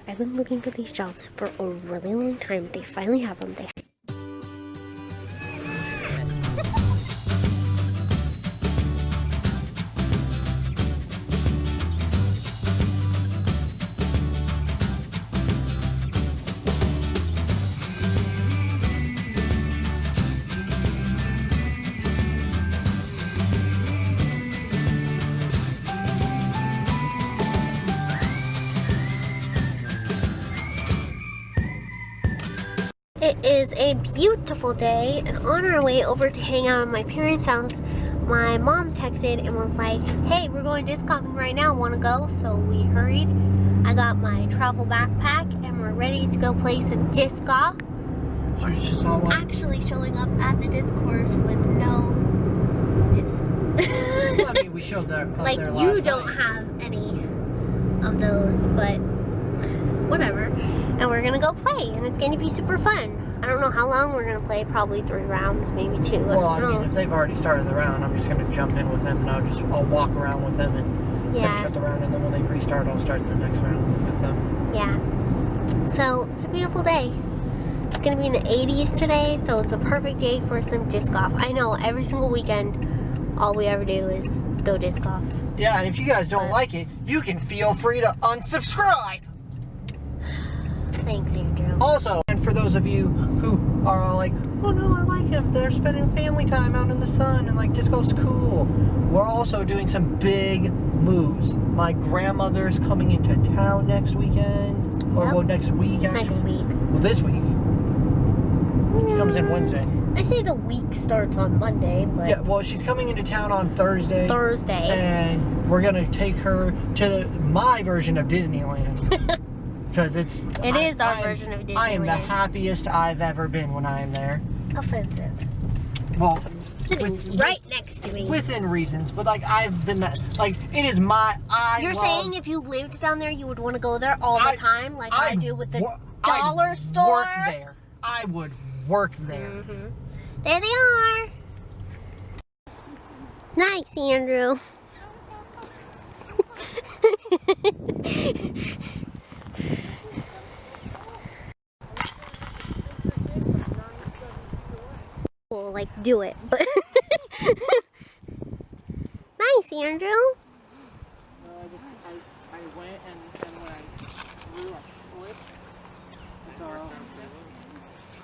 I've been looking for these jobs for a really long time. They finally have them. It is a beautiful day, and on our way over to hang out at my parents' house, my mom texted and was like, hey, we're going disc golfing right now, want to go? So we hurried. I got my travel backpack and we're ready to go play some disc golf. I'm actually showing up at the disc course with no discs. Well, I mean, we showed that like there you last don't night. have any of those, but whatever. And we're gonna go play, and it's gonna be super fun. I don't know how long we're gonna play, probably 3 rounds, maybe 2. Well, I mean, if they've already started the round, I'm just gonna jump in with them, and I'll walk around with them and finish up the round, and then when they restart, I'll start the next round with them. Yeah. So it's a beautiful day. It's gonna be in the 80s today, so it's a perfect day for some disc golf. I know every single weekend, all we ever do is go disc golf. Yeah, and if you guys don't like it, you can feel free to unsubscribe. Thanks, Andrew. Also, and for those of you who are all like, oh no, I like him, they're spending family time out in the sun and like disc golf's cool. We're also doing some big moves. My grandmother's coming into town next weekend. Or well, next week actually. Next week. Well, this week. She comes in Wednesday. They say the week starts on Monday, but... Yeah, well, she's coming into town on Thursday. And we're going to take her to my version of Disneyland. Because it is our version of Disneyland. I am the happiest I've ever been when I am there. Offensive. Well, sitting right next to me. Within reasons, but like I've been that, like it is my. You're saying if you lived down there, you would want to go there all the time, like I do with the dollar store. Work there. I would work there. Mm-hmm. There they are. Nice, Andrew. We'll like do it, but nice, Andrew. I went and when I threw, I slipped. So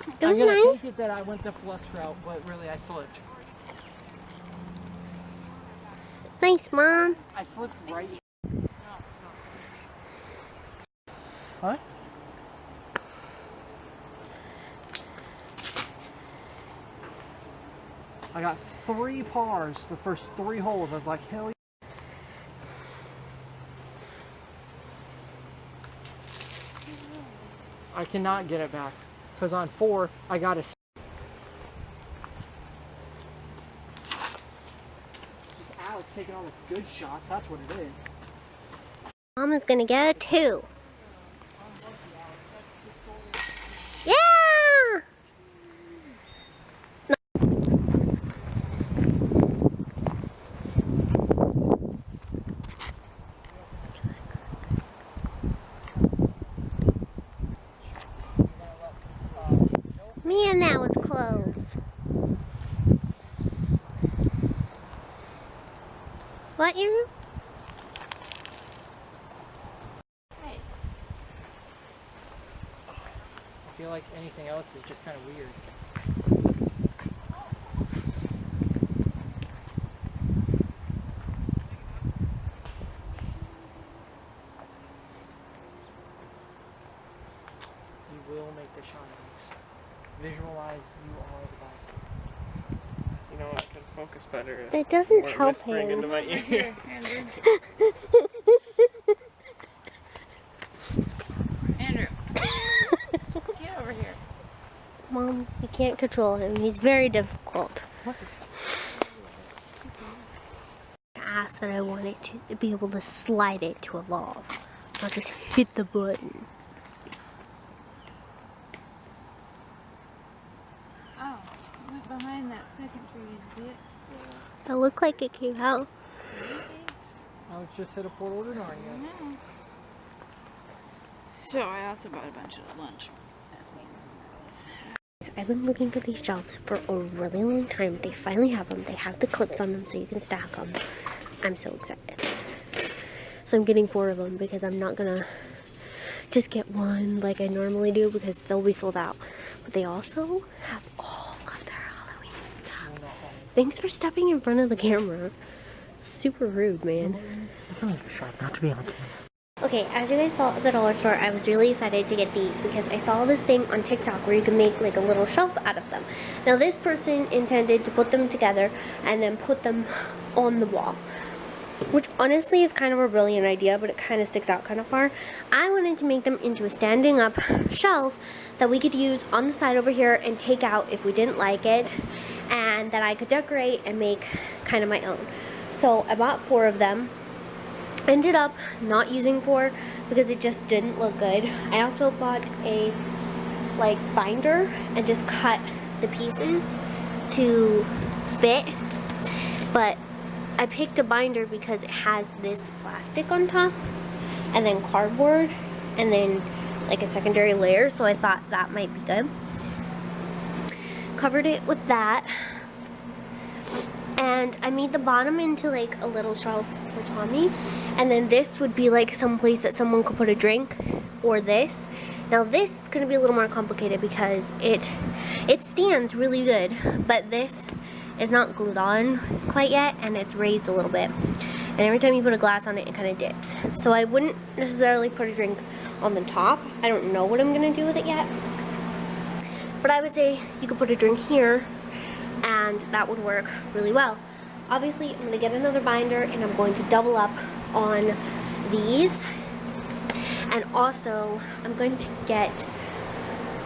it was I'm gonna nice. take it that I went the flux route, but really I slipped. Nice, Mom. I slipped right. Huh? I got 3 pars the first 3 holes. I was like, hell yeah. I cannot get it back. Because on 4, I got a... Alex taking all the good shots. That's what it is. Mom is going to get a 2. Yeah! Man, that was close. What, Aaron? Hey. I feel like anything else is just kind of weird. You will make the shot. Visualize you are the boxer. You know what? I can focus better. That doesn't help whispering him. into my ear. Andrew, get over here. Mom, you can't control him. He's very difficult. What? I asked that I wanted to be able to slide it to evolve, not just hit the button. Oh, it was behind that second tree, did it? It looked like it came out. Alex just hit a port order on you. So I also bought a bunch of lunch. I've been looking for these shelves for a really long time. They finally have them. They have the clips on them so you can stack them. I'm so excited. So I'm getting 4 of them because I'm not gonna just get one like I normally do because they'll be sold out. But they also have all of their Halloween stuff. Thanks for stepping in front of the camera. Super rude, man. Not to be on camera. Okay, as you guys saw at the dollar store, I was really excited to get these because I saw this thing on TikTok where you can make like a little shelf out of them. Now this person intended to put them together and then put them on the wall, which honestly is kind of a brilliant idea, but it kind of sticks out kind of far. I wanted to make them into a standing up shelf that we could use on the side over here and take out if we didn't like it, and that I could decorate and make kind of my own. So I bought 4 of them. Ended up not using 4 because it just didn't look good. I also bought a like binder and just cut the pieces to fit, but I picked a binder because it has this plastic on top and then cardboard and then like a secondary layer, so I thought that might be good. Covered it with that, and I made the bottom into like a little shelf for Tommy, and then this would be like some place that someone could put a drink, or this. Now this is going to be a little more complicated because it stands really good, but this is not glued on quite yet and it's raised a little bit, and every time you put a glass on it, it kind of dips. So I wouldn't necessarily put a drink on the top. I don't know what I'm going to do with it yet, but I would say you could put a drink here and that would work really well. Obviously, I'm going to get another binder and I'm going to double up on these. And also, I'm going to get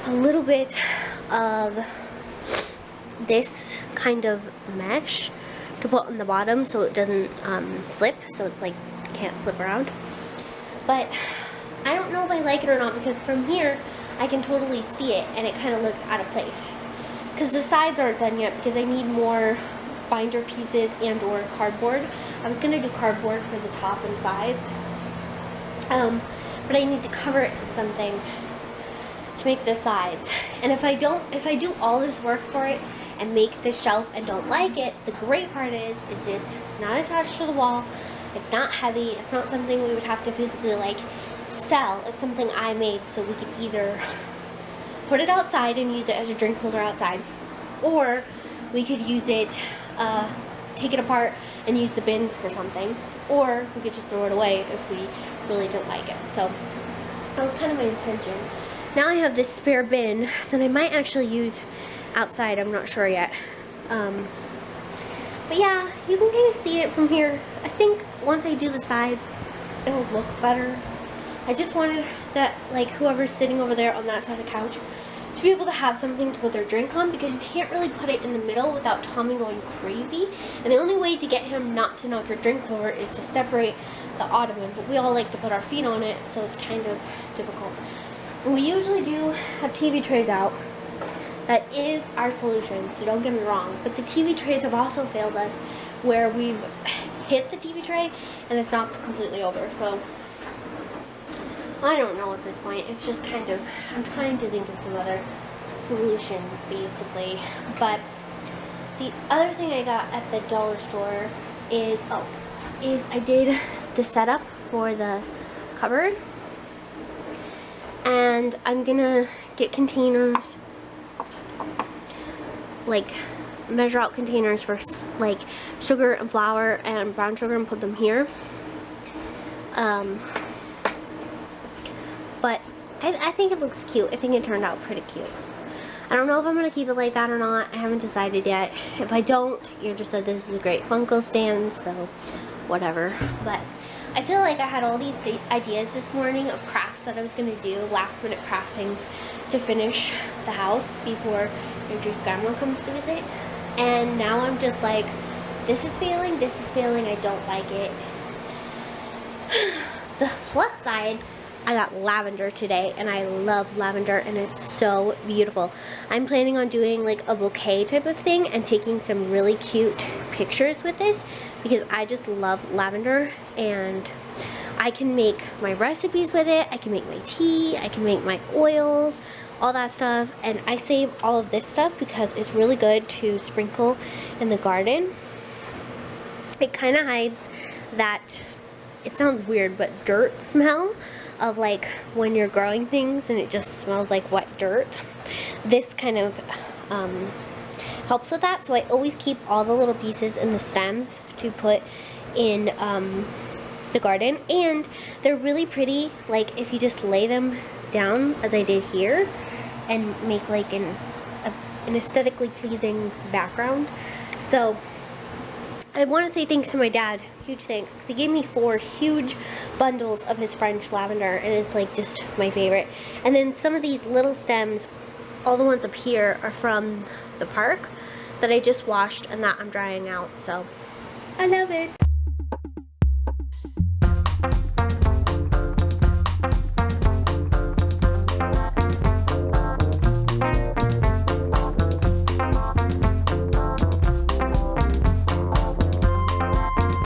a little bit of this kind of mesh to put on the bottom so it doesn't slip, so it's like can't slip around. But I don't know if I like it or not because from here I can totally see it and it kind of looks out of place. Because the sides aren't done yet because I need more binder pieces and or cardboard. I was going to do cardboard for the top and sides. But I need to cover it with something to make the sides. And if I do all this work for it and make this shelf and don't like it, the great part is it's not attached to the wall, it's not heavy, it's not something we would have to physically like sell. It's something I made so we could either put it outside and use it as a drink holder outside, or we could use it, take it apart and use the bins for something, or we could just throw it away if we really don't like it. So that was kind of my intention. Now I have this spare bin that I might actually use outside. I'm not sure yet. But yeah, you can kind of see it from here. I think once I do the side, it'll look better. I just wanted that, like, whoever's sitting over there on that side of the couch to be able to have something to put their drink on, because you can't really put it in the middle without Tommy going crazy. And the only way to get him not to knock your drinks over is to separate the ottoman, but we all like to put our feet on it, so it's kind of difficult. And we usually do have TV trays out. That is our solution, so don't get me wrong. But the TV trays have also failed us, where we've hit the TV tray and it's knocked completely over. So I don't know at this point. It's just kind of, I'm trying to think of some other solutions basically. But the other thing I got at the dollar store is I did the setup for the cupboard, and I'm gonna get containers, like measure out containers for like sugar and flour and brown sugar and put them here. But I think it looks cute. I think it turned out pretty cute. I don't know if I'm going to keep it like that or not. I haven't decided yet. If I don't, you just said this is a great Funko stand, so whatever. But I feel like I had all these ideas this morning of crafts that I was going to do, last minute craft things to finish the house before Andrew's grandma comes to visit. And now I'm just like, this is failing, I don't like it. The plus side, I got lavender today, and I love lavender, and it's so beautiful. I'm planning on doing like a bouquet type of thing and taking some really cute pictures with this, because I just love lavender, and I can make my recipes with it, I can make my tea, I can make my oils, all that stuff. And I save all of this stuff because it's really good to sprinkle in the garden. It kind of hides that, it sounds weird, but dirt smell of like when you're growing things and it just smells like wet dirt. This kind of helps with that. So I always keep all the little pieces in the stems to put in the garden, and they're really pretty like if you just lay them down as I did here and make like an aesthetically pleasing background. So I want to say thanks to my dad, huge thanks, because he gave me 4 huge bundles of his French lavender, and it's like just my favorite. And then some of these little stems, all the ones up here, are from the park that I just washed and that I'm drying out, so I love it.